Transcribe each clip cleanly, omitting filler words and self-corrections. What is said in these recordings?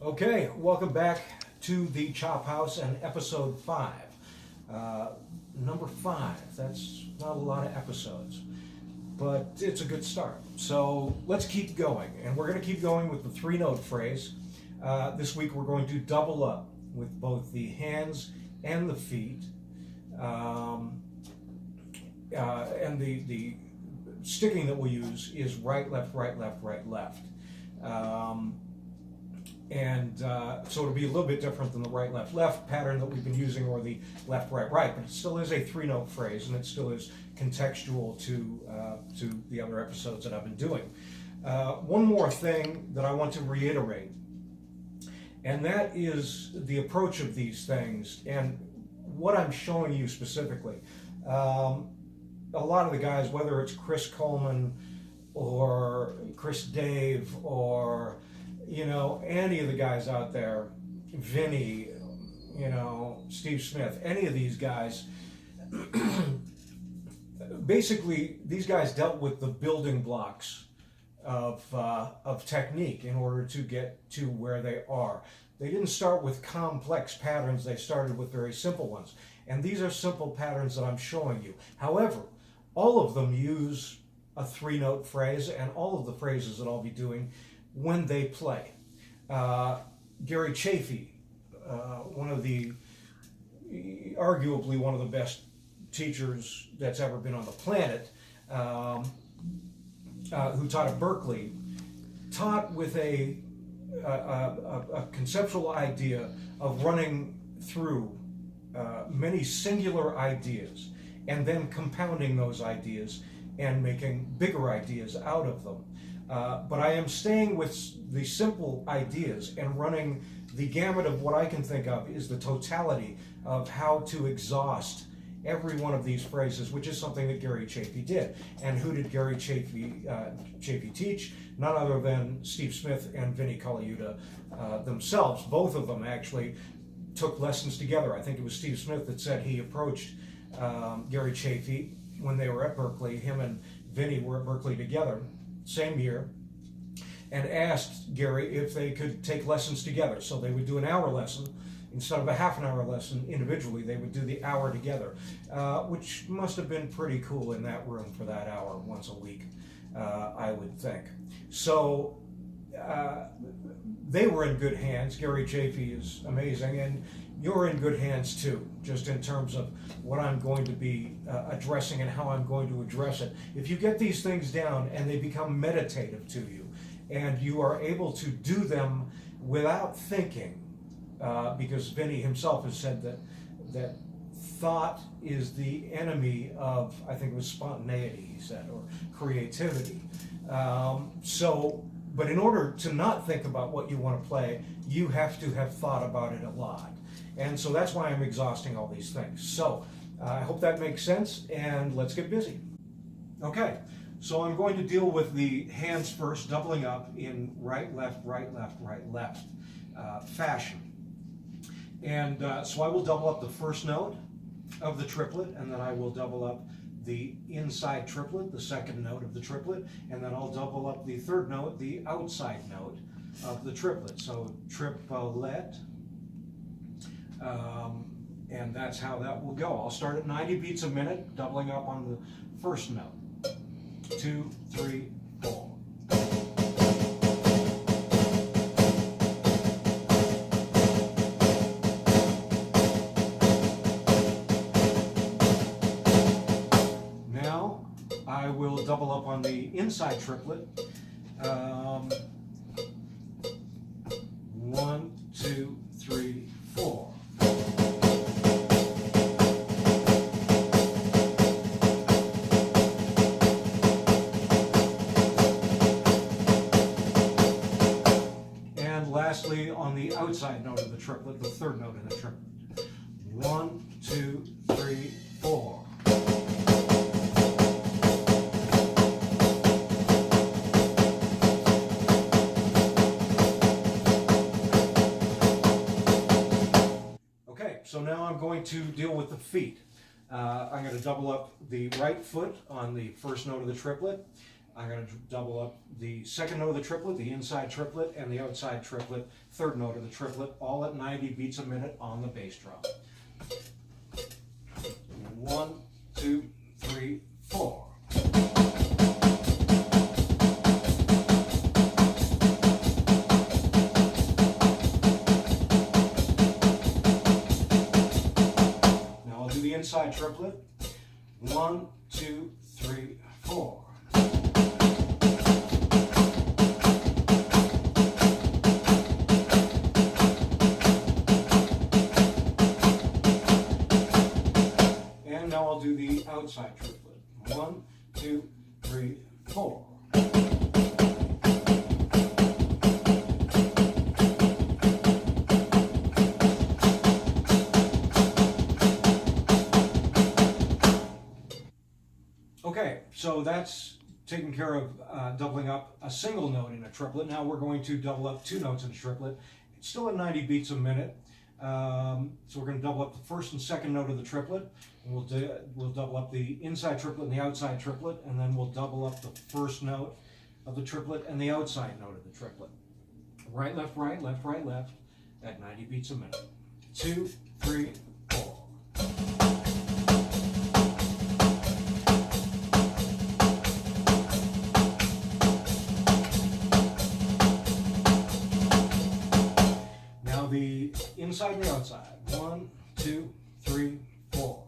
Okay, welcome back to the ChopHouse and episode 5. Number 5, that's not a lot of episodes, but it's a good start. So let's keep going, and we're going to keep going with the 3-note phrase. This week we're going to double up with both the hands and the feet, and the sticking that we'll use is right, left, right, left, right, left. So it'll be a little bit different than the right, left, left pattern that we've been using, or the left, right, right, but it still is a 3-note phrase, and it still is contextual to the other episodes that I've been doing. One more thing that I want to reiterate, and that is the approach of these things and what I'm showing you specifically. A lot of the guys, whether it's Chris Coleman or Chris Dave or any of the guys out there, Vinny, Steve Smith, any of these guys, basically these guys dealt with the building blocks of technique in order to get to where they are. They didn't start with complex patterns, they started with very simple ones. And these are simple patterns that I'm showing you. However, all of them use a 3-note phrase, and all of the phrases that I'll be doing when they play. Gary Chafee, arguably one of the best teachers that's ever been on the planet, who taught at Berkeley, taught with a conceptual idea of running through many singular ideas and then compounding those ideas and making bigger ideas out of them. But I am staying with the simple ideas and running the gamut of what I can think of is the totality of how to exhaust every one of these phrases, which is something that Gary Chafee did. And who did Gary Chafee teach? None other than Steve Smith and Vinny Colaiuta themselves. Both of them actually took lessons together. I think it was Steve Smith that said he approached Gary Chafee when they were at Berkeley. Him and Vinny were at Berkeley together, same year, and asked Gary if they could take lessons together. So they would do an hour lesson. Instead of a half-an-hour lesson individually, they would do the hour together, which must have been pretty cool in that room for that hour once a week, I would think. So they were in good hands. Gary Chafee is amazing, and you're in good hands too, just in terms of what I'm going to be addressing and how I'm going to address it. If you get these things down and they become meditative to you, and you are able to do them without thinking, because Vinny himself has said that thought is the enemy of, I think it was spontaneity, he said, or creativity. But in order to not think about what you want to play, you have to have thought about it a lot. And so that's why I'm exhausting all these things. So I hope that makes sense, and let's get busy. Okay, so I'm going to deal with the hands first, doubling up in right, left, right, left, right, left fashion. And so I will double up the first note of the triplet, and then I will double up the inside triplet, the second note of the triplet, and then I'll double up the third note, the outside note of the triplet. So triplet, and that's how that will go. I'll start at 90 beats a minute, doubling up on the first note. 2, 3, 4. I will double up on the inside triplet. 1, 2, 3, 4. And lastly, on the outside note of the triplet, the third note in the triplet. 1, 2, 3, 4. So now I'm going to deal with the feet. I'm going to double up the right foot on the first note of the triplet. I'm going to double up the second note of the triplet, the inside triplet, and the outside triplet, third note of the triplet, all at 90 beats a minute on the bass drum. 1, 2, 3, 4. Now I'll do the inside triplet. 1, 2, 3, 4. And now I'll do the outside triplet. 1, 2, 3, 4. Okay, so that's taking care of doubling up a single note in a triplet. Now we're going to double up two notes in a triplet. It's still at 90 beats a minute. So we're going to double up the first and second note of the triplet. And we'll double up the inside triplet and the outside triplet, and then we'll double up the first note of the triplet and the outside note of the triplet. Right, left, left at 90 beats a minute. 2, 3, 4. The inside and the outside. 1, 2, 3, 4.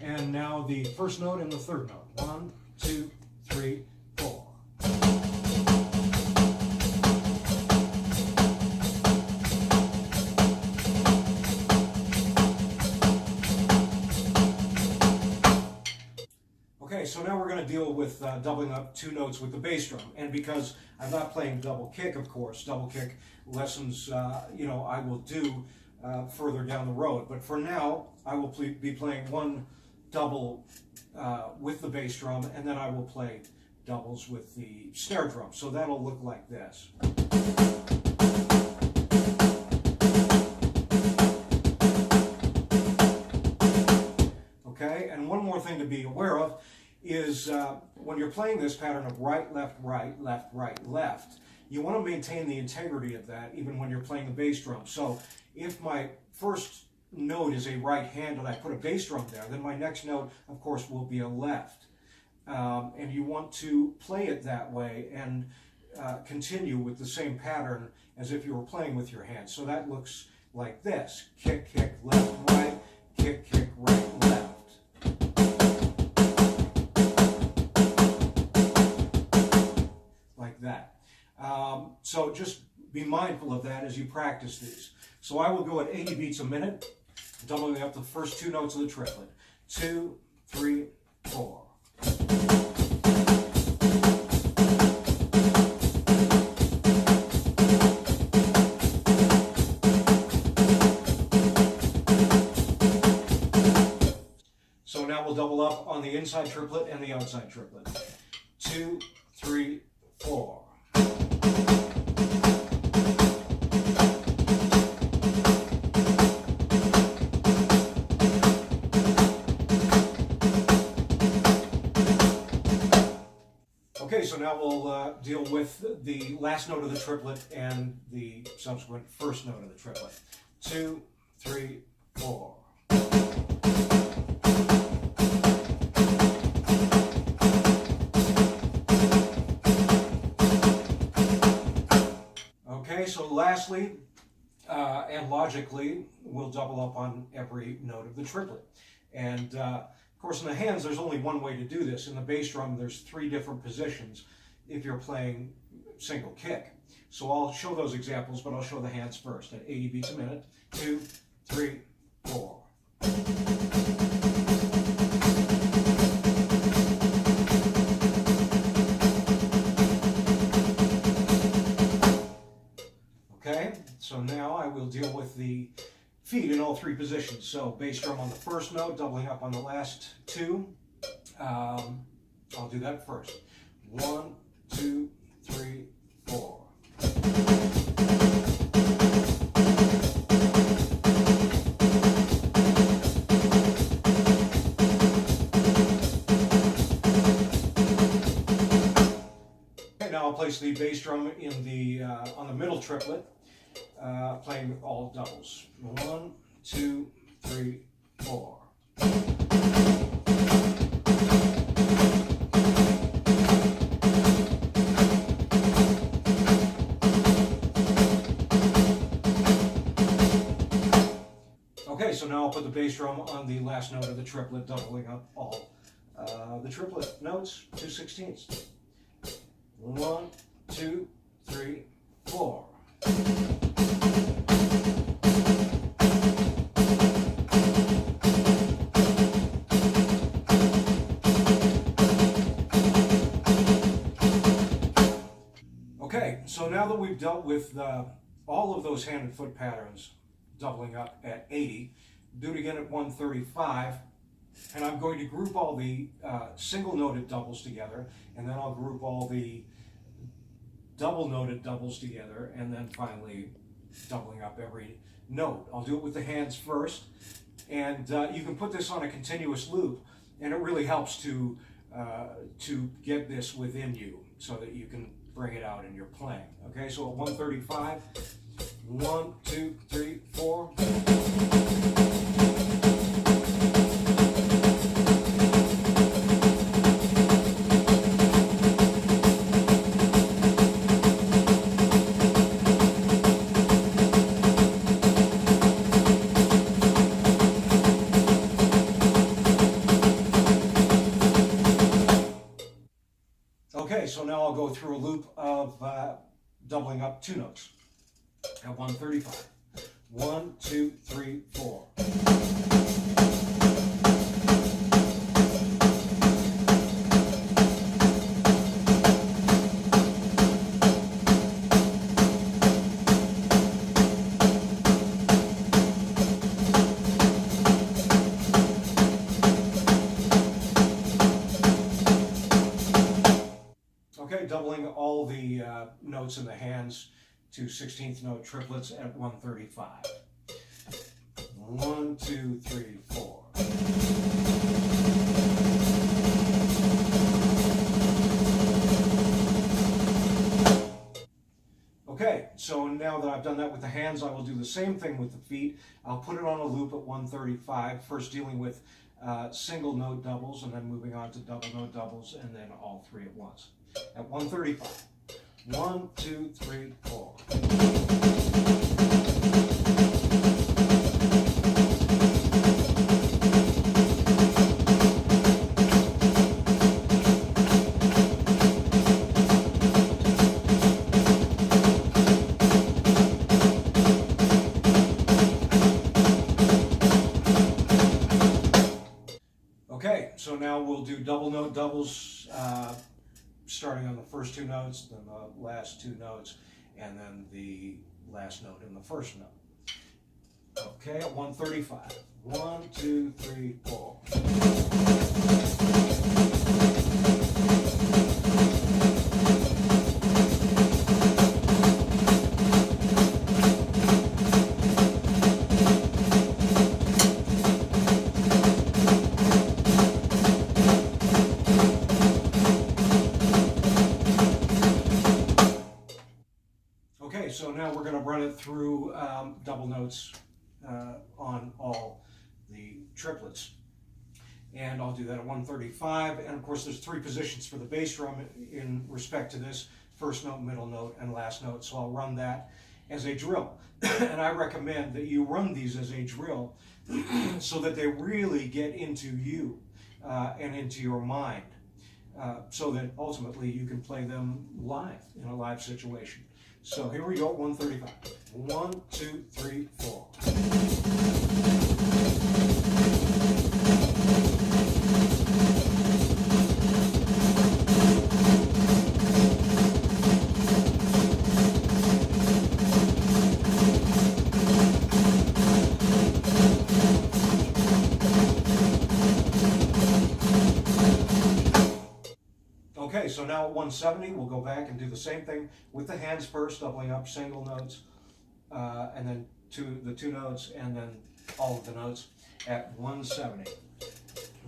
And now the first note and the third note. 1, 2, 3, 4. Okay, so now we're going to deal with doubling up two notes with the bass drum. And because I'm not playing double kick, of course, double kick lessons, I will do further down the road. But for now, I will be playing one double with the bass drum, and then I will play doubles with the snare drum. So that'll look like this. Okay, and one more thing to be aware of is when you're playing this pattern of right, left, right, left, you want to maintain the integrity of that even when you're playing the bass drum. So if my first note is a right hand and I put a bass drum there, then my next note, of course, will be a left. And you want to play it that way and continue with the same pattern as if you were playing with your hands. So that looks like this. Kick, kick, left, right, kick, kick, right, left. Like that. So just be mindful of that as you practice these. So I will go at 80 beats a minute, doubling up the first two notes of the triplet. 2, 3, 4. So now we'll double up on the inside triplet and the outside triplet. 2, 3, 4. Okay, so now we'll deal with the last note of the triplet and the subsequent first note of the triplet. 2, 3, 4. Okay, so lastly and logically, we'll double up on every note of the triplet. And of course, in the hands, there's only one way to do this. In the bass drum, there's 3 different positions if you're playing single kick. So I'll show those examples, but I'll show the hands first at 80 beats a minute. 2, 3, 4. Okay, so now I will deal with the feet in all 3 positions. So bass drum on the first note, doubling up on the last 2. I'll do that first. 1, 2, 3, 4. place the bass drum in the on the middle triplet, playing all doubles. 1, 2, 3, 4. Okay, so now I'll put the bass drum on the last note of the triplet, doubling up all the triplet notes, 2/16. 1, 2, 3, 4. Okay, so now that we've dealt with all of those hand and foot patterns, doubling up at 80, do it again at 135, and I'm going to group all the single noted doubles together, and then I'll group all the double noted doubles together, and then finally doubling up every note. I'll do it with the hands first, and you can put this on a continuous loop, and it really helps to get this within you so that you can bring it out in your playing. Okay, so at 135, 1, 2, 3, 4. Okay, so now I'll go through a loop of doubling up two notes at 135. 1, 2, 3, 4. Okay, doubling all the notes in the hands to 16th note triplets at 135. 1, 2, 3, 4. Okay, so now that I've done that with the hands, I will do the same thing with the feet. I'll put it on a loop at 135, first dealing with single note doubles, and then moving on to double note doubles, and then all three at once. At 135. 1, 2, 3, 4. Okay, so now we'll do double note doubles, starting on the first two notes, then the last two notes, and then the last note in the first note. Okay, at 135. 1, 2, 3, 4. Okay, so now we're going to run it through double notes on all the triplets. And I'll do that at 135. And of course, there's three positions for the bass drum in respect to this: first note, middle note, and last note. So I'll run that as a drill. And I recommend that you run these as a drill so that they really get into you and into your mind, so that ultimately you can play them live in a live situation. So here we go, 135. 1, 2, 3, 4. Okay, so now at 170, we'll go back and do the same thing with the hands first, doubling up single notes, and then the two notes, and then all of the notes at 170.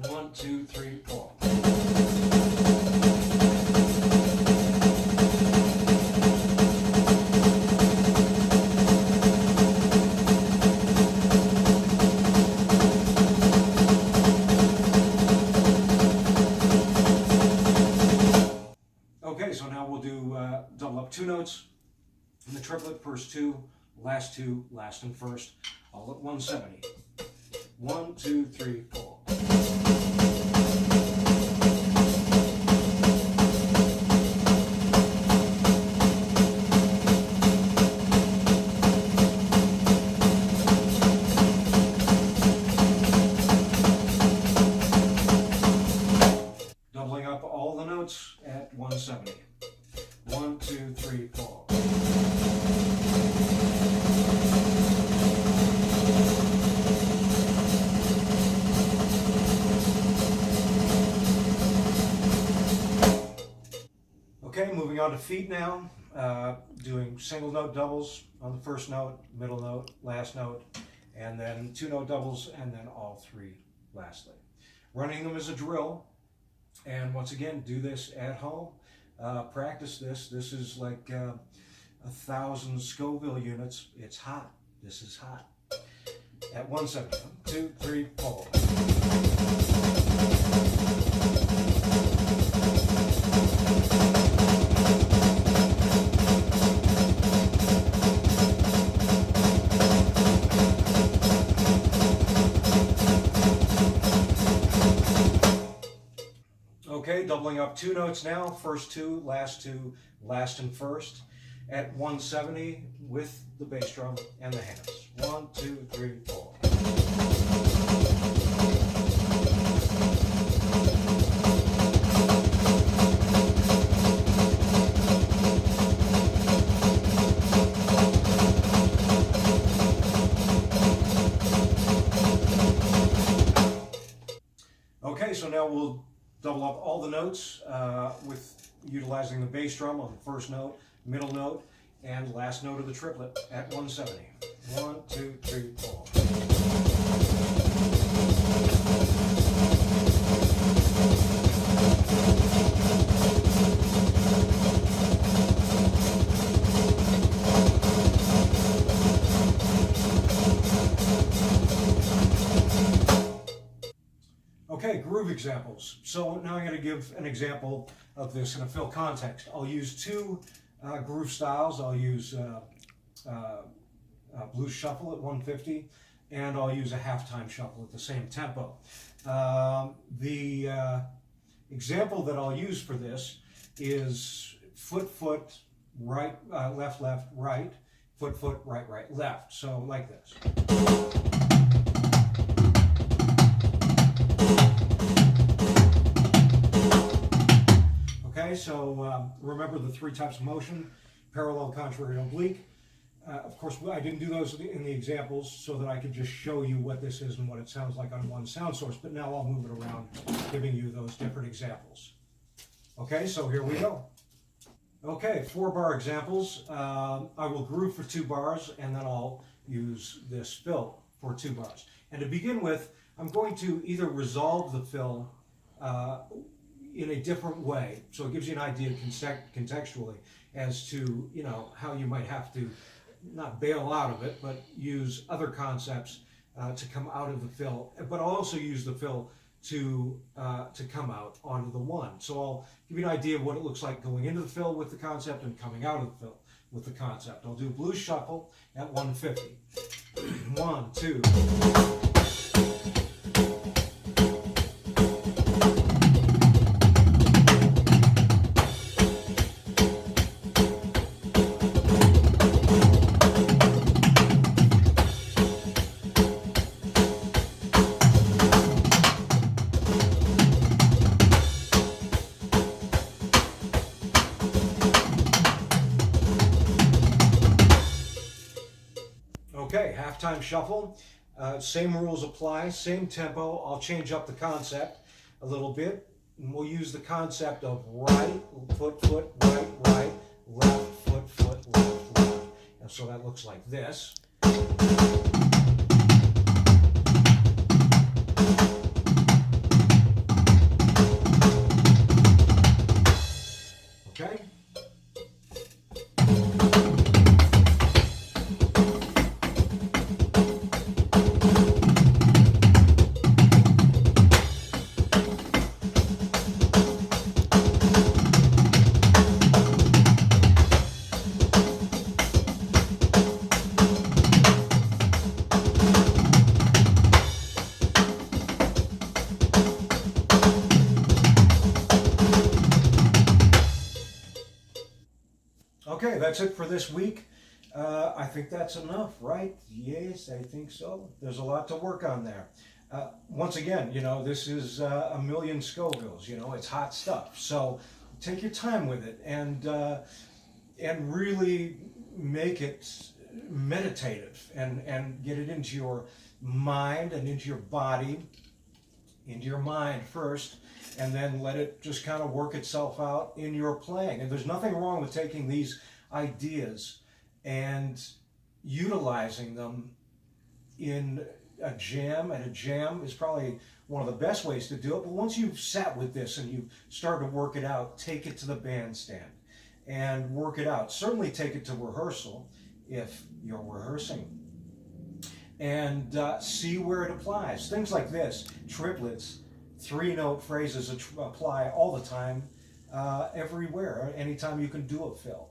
1, 2, 3, 4. up 2 notes in the triplet, first 2, last and first, all at 170. 1, 2, 3, 4. Doubling up all the notes at 170. 1, 2, 3, 4. Okay, moving on to feet now. Doing single note doubles on the first note, middle note, last note, and then 2 note doubles, and then all 3 lastly. Running them as a drill, and once again, do this at home. Practice this. This is like 1,000 Scoville units. It's hot. This is hot. At 170. 1, 2, 3, 4. Okay, doubling up 2 notes now, first 2, last and first, at 170 with the bass drum and the hands. 1, 2, 3, 4. Okay, so now we'll double up all the notes with utilizing the bass drum on the first note, middle note, and last note of the triplet at 170. 1, 2, 3, 4. Okay, groove examples. So now I'm going to give an example of this in a fill context. I'll use 2 groove styles. I'll use blues shuffle at 150, and I'll use a halftime shuffle at the same tempo. The example that I'll use for this is foot, foot, right, left, left, right, foot, foot, right, right, left. So like this. Okay, so remember the 3 types of motion: parallel, contrary, and oblique. Of course, I didn't do those in the examples so that I could just show you what this is and what it sounds like on one sound source, but now I'll move it around, giving you those different examples. Okay, so here we go. Okay, 4-bar examples. I will groove for 2 bars, and then I'll use this fill for 2 bars. And to begin with, I'm going to either resolve the fill in a different way, so it gives you an idea contextually as to, you know, how you might have to not bail out of it, but use other concepts to come out of the fill. But I'll also use the fill to come out onto the 1. So I'll give you an idea of what it looks like going into the fill with the concept and coming out of the fill with the concept. I'll do blues shuffle at 150. 1, 2. Okay, halftime shuffle. Same rules apply, same tempo. I'll change up the concept a little bit. And we'll use the concept of right, foot, foot, right, right, left, foot, foot, left, left. And so that looks like this. Okay. that's it for this week. I think that's enough, right? Yes, I think so. There's a lot to work on there. Once again, you know, this is a million Scovilles. You know, it's hot stuff. So take your time with it and really make it meditative and get it into your mind and into your body, into your mind first, and then let it just kind of work itself out in your playing. And there's nothing wrong with taking these ideas and utilizing them in a jam, and a jam is probably one of the best ways to do it. But once you've sat with this and you start to work it out, take it to the bandstand and work it out. Certainly take it to rehearsal if you're rehearsing, and see where it applies. Things like this, triplets, 3-note phrases apply all the time, everywhere, anytime you can do a fill.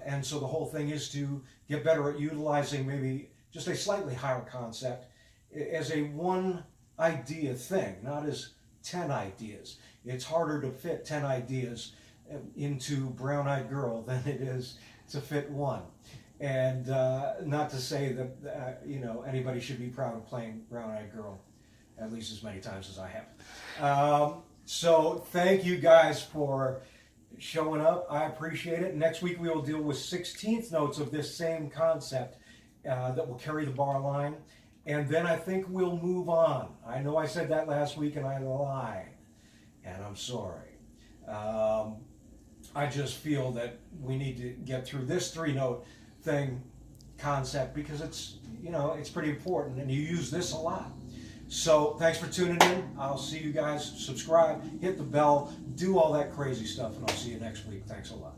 And so the whole thing is to get better at utilizing maybe just a slightly higher concept as a one idea thing, not as 10 ideas. It's harder to fit 10 ideas into Brown Eyed Girl than it is to fit one. And not to say that you know, anybody should be proud of playing Brown Eyed Girl at least as many times as I have. So thank you guys for showing up. I appreciate it. Next week we will deal with 16th notes of this same concept that will carry the bar line. And then I think we'll move on. I know I said that last week and I lied. And I'm sorry. I just feel that we need to get through this 3-note thing concept because it's, you know, it's pretty important and you use this a lot. So thanks for tuning in. I'll see you guys. Subscribe, hit the bell, do all that crazy stuff, and I'll see you next week. Thanks a lot.